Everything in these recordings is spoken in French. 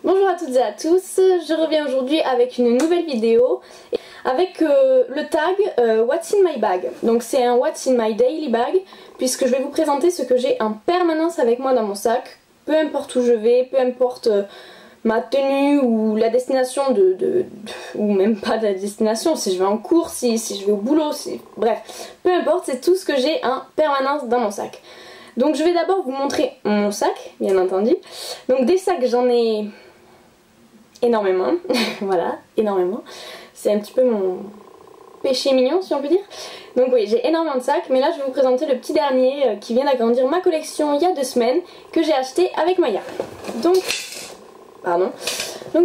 Bonjour à toutes et à tous, je reviens aujourd'hui avec une nouvelle vidéo avec le tag What's in my bag. Donc c'est un What's in my daily bag puisque je vais vous présenter ce que j'ai en permanence avec moi dans mon sac. Peu importe où je vais, peu importe ma tenue ou la destination ou même pas de la destination, si je vais en cours, si je vais au boulot, bref, peu importe, c'est tout ce que j'ai en permanence dans mon sac. Donc je vais d'abord vous montrer mon sac, bien entendu. Donc des sacs, j'en ai énormément, voilà, énormément. C'est un petit peu mon péché mignon, si on peut dire. Donc oui, j'ai énormément de sacs, mais là je vais vous présenter le petit dernier qui vient d'agrandir ma collection il y a 2 semaines, que j'ai acheté avec Maya. Donc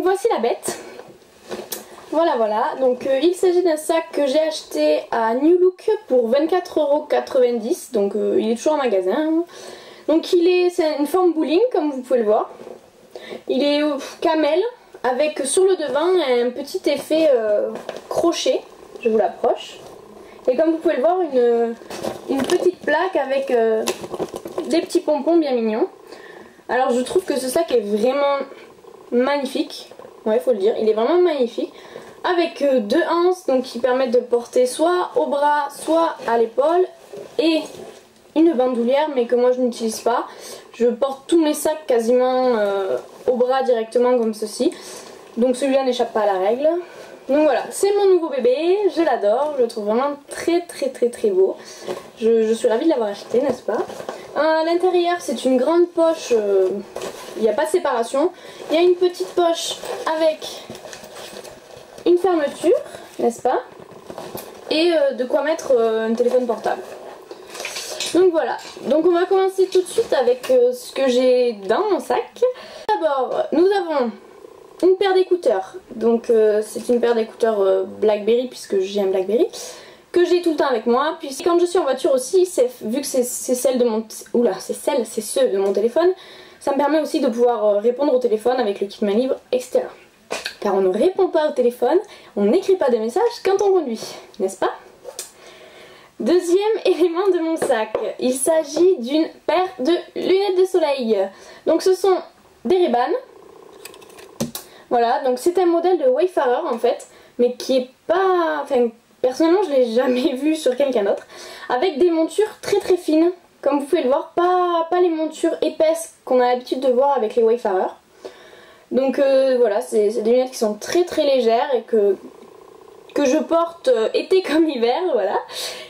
voici la bête. Voilà, donc il s'agit d'un sac que j'ai acheté à New Look pour 24,90 €, donc il est toujours en magasin. Donc c'est une forme bowling comme vous pouvez le voir. Il est camel avec sur le devant un petit effet crochet, je vous l'approche. Et comme vous pouvez le voir, une petite plaque avec des petits pompons bien mignons. Alors je trouve que ce sac est vraiment magnifique, ouais faut le dire, il est vraiment magnifique. Avec 2 anses donc qui permettent de porter soit au bras soit à l'épaule et une bandoulière mais que moi je n'utilise pas. Je porte tous mes sacs quasiment au bras directement comme ceci. Donc celui-là n'échappe pas à la règle. Donc voilà, c'est mon nouveau bébé, je l'adore, je le trouve vraiment très beau. Je suis ravie de l'avoir acheté, n'est-ce pas? À l'intérieur c'est une grande poche, il n'y a pas de séparation. Il y a une petite poche avec une fermeture, n'est-ce pas? Et de quoi mettre un téléphone portable. Donc voilà, donc on va commencer tout de suite avec ce que j'ai dans mon sac. D'abord, nous avons une paire d'écouteurs. Donc c'est une paire d'écouteurs Blackberry, puisque j'ai un Blackberry, que j'ai tout le temps avec moi. Puis quand je suis en voiture aussi, vu que c'est celle de mon... Oula, c'est ceux de mon téléphone, ça me permet aussi de pouvoir répondre au téléphone avec le kit main libre, etc. Car on ne répond pas au téléphone, on n'écrit pas de messages quand on conduit, n'est-ce pas? Deuxième élément de mon sac, il s'agit d'une paire de lunettes de soleil. Donc ce sont des Ray-Ban. Voilà, donc c'est un modèle de Wayfarer en fait, mais qui est pas... Enfin, personnellement je l'ai jamais vu sur quelqu'un d'autre. Avec des montures très fines, comme vous pouvez le voir, pas les montures épaisses qu'on a l'habitude de voir avec les Wayfarer. Donc voilà, c'est des lunettes qui sont très légères et que je porte été comme hiver, voilà.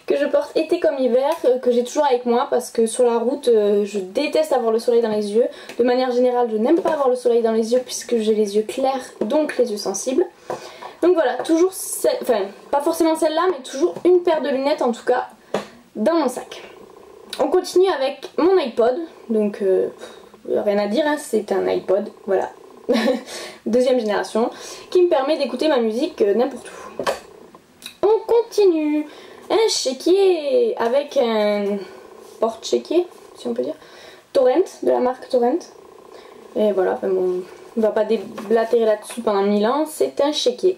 Que je porte été comme hiver, que j'ai toujours avec moi parce que sur la route, je déteste avoir le soleil dans les yeux. De manière générale, je n'aime pas avoir le soleil dans les yeux puisque j'ai les yeux clairs, donc les yeux sensibles. Donc voilà, toujours, enfin pas forcément celle-là, mais toujours une paire de lunettes en tout cas dans mon sac. On continue avec mon iPod, donc rien à dire, hein, c'est un iPod, voilà. Deuxième génération, qui me permet d'écouter ma musique n'importe où. On continue. Un chéquier avec un porte-chéquier, si on peut dire. Torrent, de la marque Torrent. Et voilà, enfin bon, on va pas déblatérer là-dessus pendant 1000 ans, c'est un chéquier.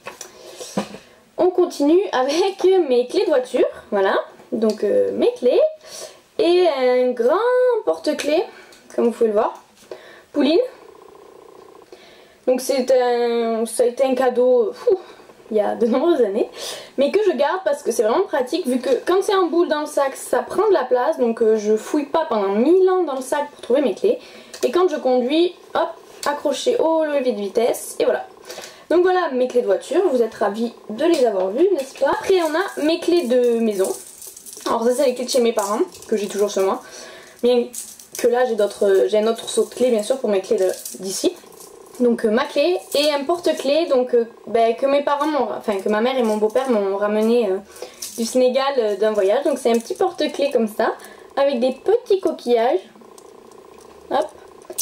On continue avec mes clés de voiture, voilà. Donc mes clés. Et un grand porte-clés, comme vous pouvez le voir. Pouline. Donc ça a été un cadeau il y a de nombreuses années, mais que je garde parce que c'est vraiment pratique vu que quand c'est en boule dans le sac ça prend de la place, donc je fouille pas pendant 1000 ans dans le sac pour trouver mes clés, et quand je conduis, hop, accroché au levier de vitesse, et voilà. Donc voilà mes clés de voiture, vous êtes ravis de les avoir vues, n'est-ce pas? Après on a mes clés de maison. Alors ça c'est les clés de chez mes parents, que j'ai toujours chez moi, bien que là j'ai un autre trousseau de clés bien sûr pour mes clés d'ici. Donc ma clé et un porte-clés donc que mes parents que ma mère et mon beau-père m'ont ramené du Sénégal d'un voyage. Donc c'est un petit porte-clés comme ça avec des petits coquillages, hop,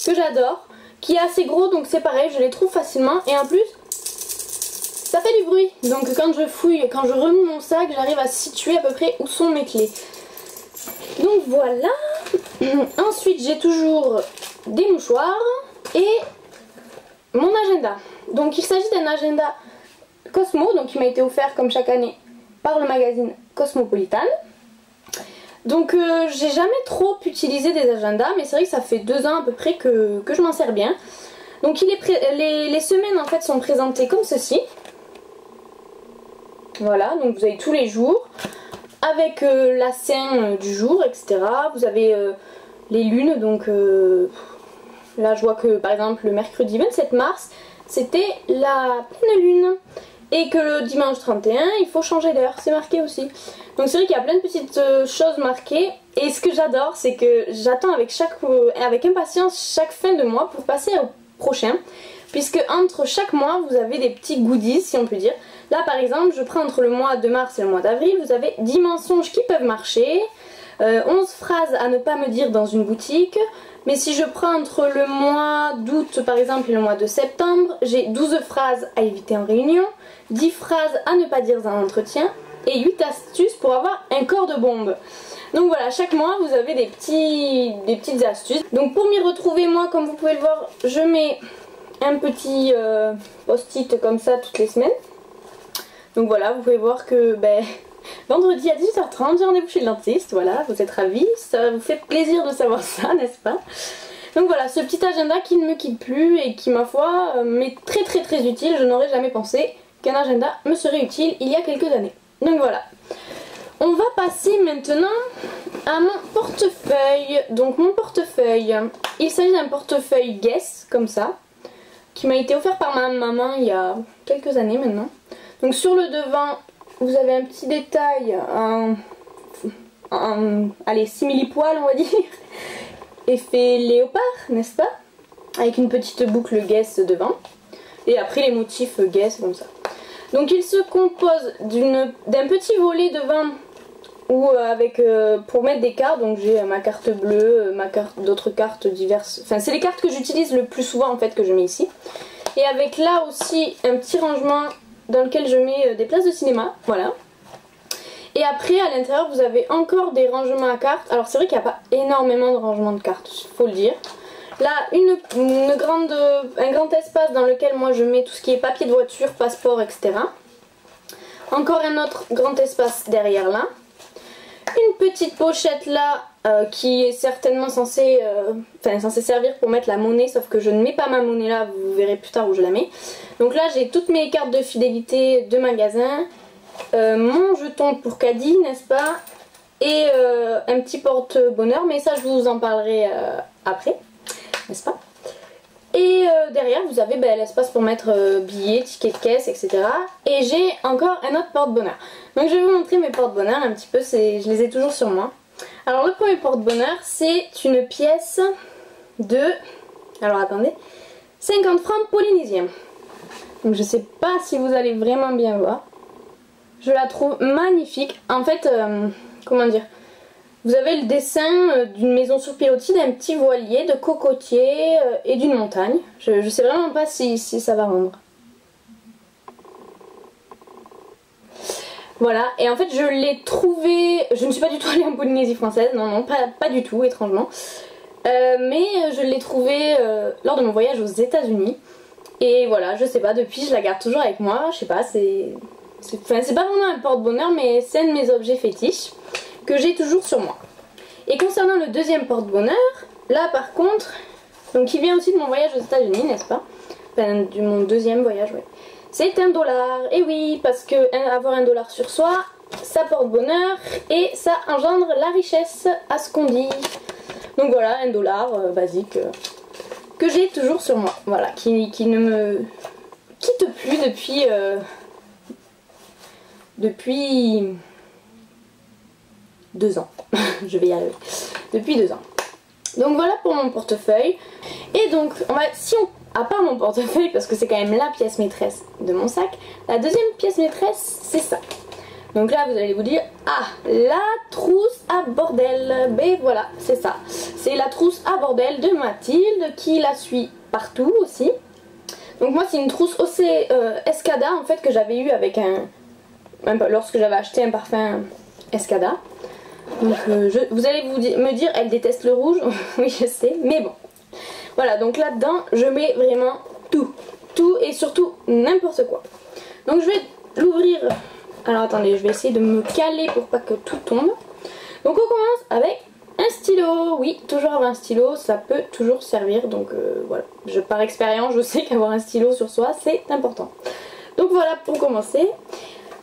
que j'adore, qui est assez gros, donc c'est pareil, je les trouve facilement et en plus ça fait du bruit. Donc quand je fouille, quand je remue mon sac, j'arrive à situer à peu près où sont mes clés. Donc voilà. Ensuite j'ai toujours des mouchoirs et mon agenda. Donc il s'agit d'un agenda Cosmo, donc qui m'a été offert comme chaque année par le magazine Cosmopolitan. Donc j'ai jamais trop utilisé des agendas, mais c'est vrai que ça fait 2 ans à peu près que je m'en sers bien. Donc les semaines en fait sont présentées comme ceci. Voilà, donc vous avez tous les jours avec la scène du jour, etc. Vous avez les lunes, donc là je vois que par exemple le mercredi 27 mars c'était la pleine lune et que le dimanche 31 il faut changer d'heure, c'est marqué aussi. Donc c'est vrai qu'il y a plein de petites choses marquées et ce que j'adore c'est que j'attends avec impatience chaque fin de mois pour passer au prochain, puisque entre chaque mois vous avez des petits goodies si on peut dire. Là par exemple je prends entre le mois de mars et le mois d'avril, vous avez 10 mensonges qui peuvent marcher, 11 phrases à ne pas me dire dans une boutique. Mais si je prends entre le mois d'août par exemple et le mois de septembre, j'ai 12 phrases à éviter en réunion, 10 phrases à ne pas dire dans un entretien et 8 astuces pour avoir un corps de bombe. Donc voilà, chaque mois vous avez des petites astuces. Donc pour m'y retrouver, moi comme vous pouvez le voir, je mets un petit post-it comme ça toutes les semaines. Donc voilà, vous pouvez voir que vendredi à 18h30 j'ai rendez-vous chez le dentiste, voilà, vous êtes ravis, ça vous fait plaisir de savoir ça, n'est-ce pas? Donc voilà, ce petit agenda qui ne me quitte plus et qui ma foi m'est très utile. Je n'aurais jamais pensé qu'un agenda me serait utile il y a quelques années. Donc voilà. On va passer maintenant à mon portefeuille. Donc mon portefeuille, il s'agit d'un portefeuille Guess, comme ça, qui m'a été offert par ma maman il y a quelques années maintenant. Donc sur le devant, vous avez un petit détail, allez, simili-poil on va dire, effet léopard, n'est-ce pas? Avec une petite boucle Guess devant. Et après les motifs Guess comme ça. Donc il se compose d'un petit volet devant ou pour mettre des cartes. Donc j'ai ma carte bleue, d'autres cartes diverses. Enfin c'est les cartes que j'utilise le plus souvent en fait que je mets ici. Et avec là aussi un petit rangement dans lequel je mets des places de cinéma. Voilà. Et après à l'intérieur vous avez encore des rangements à cartes. Alors c'est vrai qu'il n'y a pas énormément de rangements de cartes, faut le dire. Là un grand espace dans lequel moi je mets tout ce qui est papier de voiture, passeport, etc. Encore un autre grand espace derrière là. Une petite pochette là qui est certainement censée servir pour mettre la monnaie, sauf que je ne mets pas ma monnaie là, vous verrez plus tard où je la mets. Donc là j'ai toutes mes cartes de fidélité de magasin, mon jeton pour caddie, n'est-ce pas, et un petit porte-bonheur, mais ça je vous en parlerai après, n'est-ce pas. Et derrière vous avez l'espace pour mettre billets, tickets de caisse, etc. Et j'ai encore un autre porte-bonheur. Donc je vais vous montrer mes porte-bonheur un petit peu, je les ai toujours sur moi. Alors le premier porte-bonheur c'est une pièce de, alors attendez, 50 francs polynésiens. Donc je sais pas si vous allez vraiment bien voir. Je la trouve magnifique. En fait, comment dire, vous avez le dessin d'une maison sur pilotis, d'un petit voilier, de cocotiers et d'une montagne. Je sais vraiment pas si ça va rendre. Voilà, et en fait je l'ai trouvé, je ne suis pas du tout allée en Polynésie française, non, pas du tout, étrangement. Mais je l'ai trouvé lors de mon voyage aux États-Unis. Et voilà, je sais pas, depuis je la garde toujours avec moi, je sais pas, c'est pas vraiment un porte-bonheur, mais c'est un de mes objets fétiches que j'ai toujours sur moi. Et concernant le deuxième porte-bonheur, là par contre, donc qui vient aussi de mon voyage aux États-Unis, n'est-ce pas? Enfin, de mon deuxième voyage, ouais. C'est $1, et oui, parce que avoir $1 sur soi, ça porte bonheur et ça engendre la richesse à ce qu'on dit. Donc voilà, $1 basique que j'ai toujours sur moi, voilà, qui ne me quitte plus depuis 2 ans. Je vais y arriver. Depuis 2 ans. Donc voilà pour mon portefeuille. Et donc, à part mon portefeuille, parce que c'est quand même la pièce maîtresse de mon sac, la deuxième pièce maîtresse, c'est ça. Donc là, vous allez vous dire, ah, la trousse à bordel. Ben voilà, c'est ça. C'est la trousse à bordel de Mathilde, qui la suit partout aussi. Donc moi, c'est une trousse OC Escada, en fait, que j'avais eu avec lorsque j'avais acheté un parfum Escada. Donc vous allez me dire, elle déteste le rouge. Oui, je sais, mais bon. Voilà, donc là-dedans, je mets vraiment tout. Tout et surtout n'importe quoi. Donc je vais l'ouvrir. Alors attendez, je vais essayer de me caler pour pas que tout tombe. Donc on commence avec Un stylo, oui, toujours avoir un stylo, ça peut toujours servir, donc voilà. Par expérience, je sais qu'avoir un stylo sur soi, c'est important. Donc voilà pour commencer.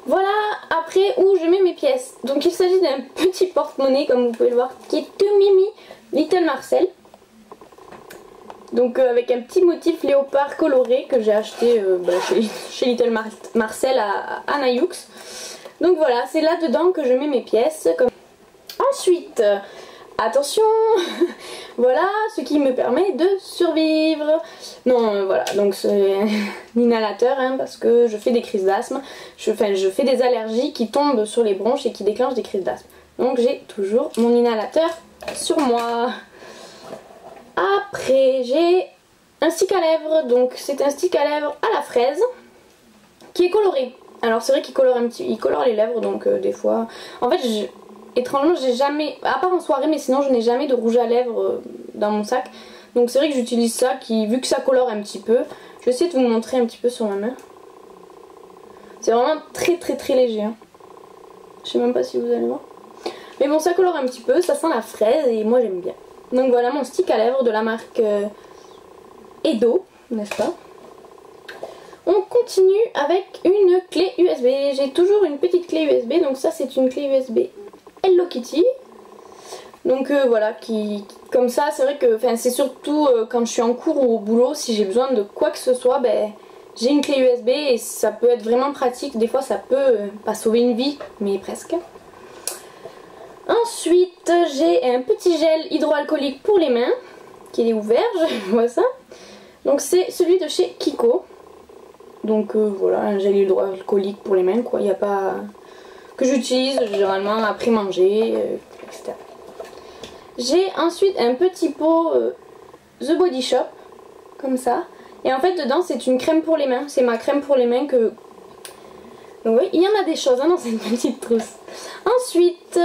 Voilà après où je mets mes pièces. Donc il s'agit d'un petit porte-monnaie, comme vous pouvez le voir, qui est tout mimi, Little Marcel. Donc avec un petit motif léopard coloré que j'ai acheté chez Little Marcel à Nayoux. Donc voilà, c'est là-dedans que je mets mes pièces. Ensuite, attention, voilà ce qui me permet de survivre. Non, voilà, donc c'est un inhalateur parce que je fais des crises d'asthme. Je fais des allergies qui tombent sur les bronches et qui déclenchent des crises d'asthme. Donc j'ai toujours mon inhalateur sur moi. Après, j'ai un stick à lèvres. Donc c'est un stick à lèvres à la fraise qui est coloré. Alors c'est vrai qu'il colore il colore les lèvres, donc des fois... En fait, étrangement, j'ai jamais... À part en soirée, mais sinon je n'ai jamais de rouge à lèvres dans mon sac. Donc c'est vrai que j'utilise ça, vu que ça colore un petit peu. Je vais essayer de vous montrer un petit peu sur ma main. C'est vraiment très très très léger. Je sais même pas si vous allez voir. Mais bon, ça colore un petit peu, ça sent la fraise et moi j'aime bien. Donc voilà mon stick à lèvres de la marque Edo, n'est-ce pas? On continue avec une clé USB. J'ai toujours une petite clé USB, donc ça c'est une clé USB Hello Kitty. Donc voilà, comme ça c'est vrai que c'est surtout quand je suis en cours ou au boulot, si j'ai besoin de quoi que ce soit, j'ai une clé USB et ça peut être vraiment pratique. Des fois ça peut pas sauver une vie, mais presque. Ensuite j'ai un petit gel hydroalcoolique pour les mains, qui est ouvert, je vois ça. Donc c'est celui de chez Kiko. Donc voilà, un gel hydroalcoolique pour les mains, quoi. Il n'y a pas... que j'utilise généralement après manger, etc. J'ai ensuite un petit pot The Body Shop, comme ça. Et en fait dedans c'est une crème pour les mains. C'est ma crème pour les mains que... Donc oui, il y en a des choses dans cette petite trousse. Ensuite,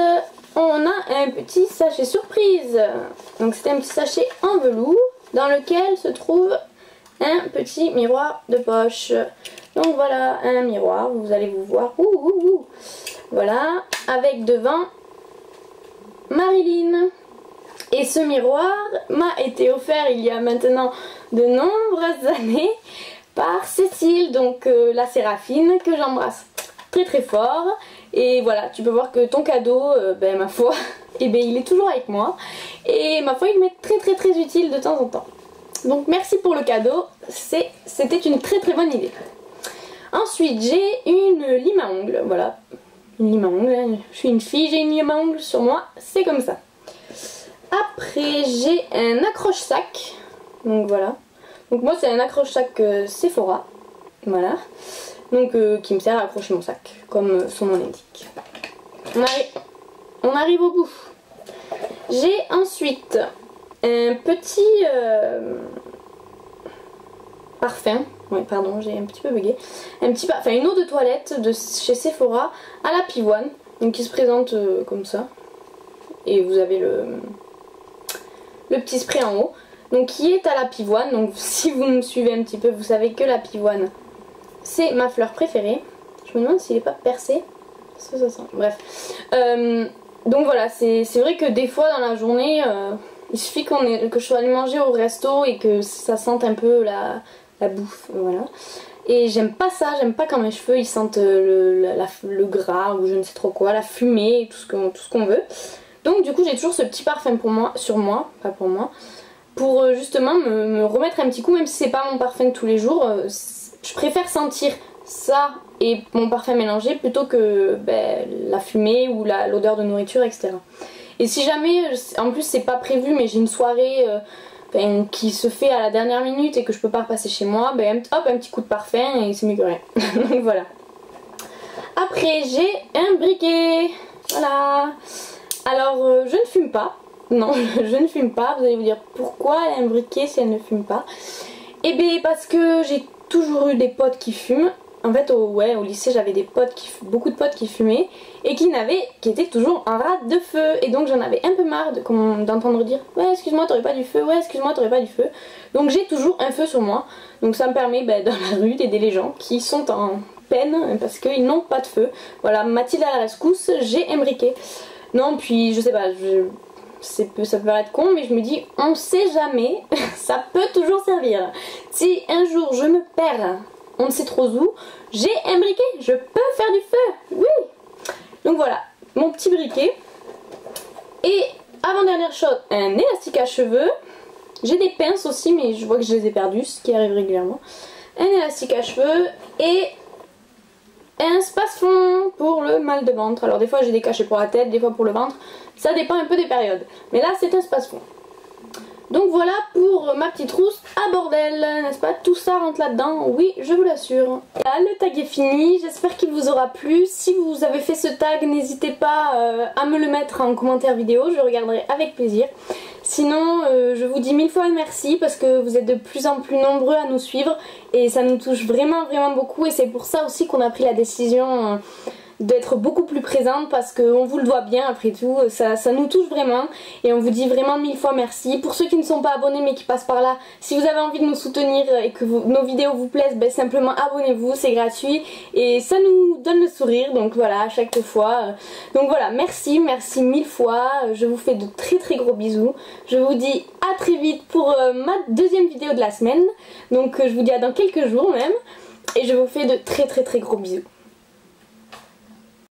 on a un petit sachet surprise. Donc c'est un petit sachet en velours dans lequel se trouve un petit miroir de poche. Donc voilà, un miroir, vous allez vous voir. Voilà, avec devant Marilyn. Et ce miroir m'a été offert il y a maintenant de nombreuses années par Cécile, donc la Séraphine, que j'embrasse très très fort. Et voilà, tu peux voir que ton cadeau, ma foi, il est toujours avec moi. Et ma foi, il m'est très très très utile de temps en temps. Donc merci pour le cadeau, c'était une très très bonne idée. Ensuite j'ai une lime à ongles, voilà. Une lime à ongles, je suis une fille, j'ai une lime à ongles sur moi, c'est comme ça. Après j'ai un accroche-sac, donc voilà. Donc moi c'est un accroche-sac Sephora, voilà. Donc qui me sert à accrocher mon sac, comme son nom l'indique. On arrive au bout. J'ai ensuite un petit parfum, oui pardon j'ai un petit peu bugué, une eau de toilette de chez Sephora à la pivoine, donc qui se présente comme ça, et vous avez le petit spray en haut, donc qui est à la pivoine. Donc si vous me suivez un petit peu, vous savez que la pivoine c'est ma fleur préférée. Je me demande s'il n'est pas percé, ça sent, bref. Donc voilà, c'est vrai que des fois dans la journée, il suffit que je sois allée manger au resto et que ça sente un peu la bouffe, voilà. Et j'aime pas ça, j'aime pas quand mes cheveux ils sentent le gras ou je ne sais trop quoi, la fumée et tout ce qu'on veut. Donc du coup j'ai toujours ce petit parfum sur moi, pas pour moi, pour justement me remettre un petit coup, même si c'est pas mon parfum de tous les jours. Je préfère sentir ça et mon parfum mélangé plutôt que la fumée ou l'odeur de nourriture, etc. Et si jamais, en plus c'est pas prévu, mais j'ai une soirée qui se fait à la dernière minute et que je peux pas repasser chez moi, hop, un petit coup de parfum et c'est mieux que rien. Donc voilà. Après j'ai un briquet, voilà. Alors je ne fume pas, non je ne fume pas. Vous allez vous dire pourquoi elle a un briquet si elle ne fume pas. Eh bien parce que j'ai toujours eu des potes qui fument. En fait au lycée j'avais beaucoup de potes qui fumaient et qui étaient toujours en rate de feu. Et donc j'en avais un peu marre d'entendre dire ouais excuse-moi t'aurais pas du feu, ouais excuse-moi t'aurais pas du feu. Donc j'ai toujours un feu sur moi. Donc ça me permet dans la rue d'aider les gens qui sont en peine parce qu'ils n'ont pas de feu. Voilà, Mathilde à la rescousse, j'ai un briquet. Non puis je sais pas, ça peut paraître con, mais je me dis, on sait jamais, ça peut toujours servir. Si un jour je me perds, on ne sait trop où, j'ai un briquet, je peux faire du feu, oui. Donc voilà, mon petit briquet. Et avant-dernière chose, un élastique à cheveux. J'ai des pinces aussi, mais je vois que je les ai perdues, ce qui arrive régulièrement. Un élastique à cheveux et un space-fond pour le mal de ventre. Alors des fois j'ai des cachets pour la tête, des fois pour le ventre. Ça dépend un peu des périodes. Mais là c'est un space-fond. Donc voilà pour ma petite trousse à bordel, n'est-ce pas? Tout ça rentre là-dedans, oui, je vous l'assure. Là, le tag est fini, j'espère qu'il vous aura plu. Si vous avez fait ce tag, n'hésitez pas à me le mettre en commentaire vidéo, je regarderai avec plaisir. Sinon, je vous dis mille fois merci parce que vous êtes de plus en plus nombreux à nous suivre et ça nous touche vraiment beaucoup et c'est pour ça aussi qu'on a pris la décision d'être beaucoup plus présente parce qu'on vous le doit bien après tout, ça nous touche vraiment et on vous dit vraiment mille fois merci. Pour ceux qui ne sont pas abonnés mais qui passent par là, si vous avez envie de nous soutenir et que nos vidéos vous plaisent, ben simplement abonnez-vous, c'est gratuit et ça nous donne le sourire, donc voilà, à chaque fois. Donc voilà, merci mille fois, je vous fais de très gros bisous, je vous dis à très vite pour ma deuxième vidéo de la semaine, donc je vous dis à dans quelques jours même et je vous fais de très gros bisous.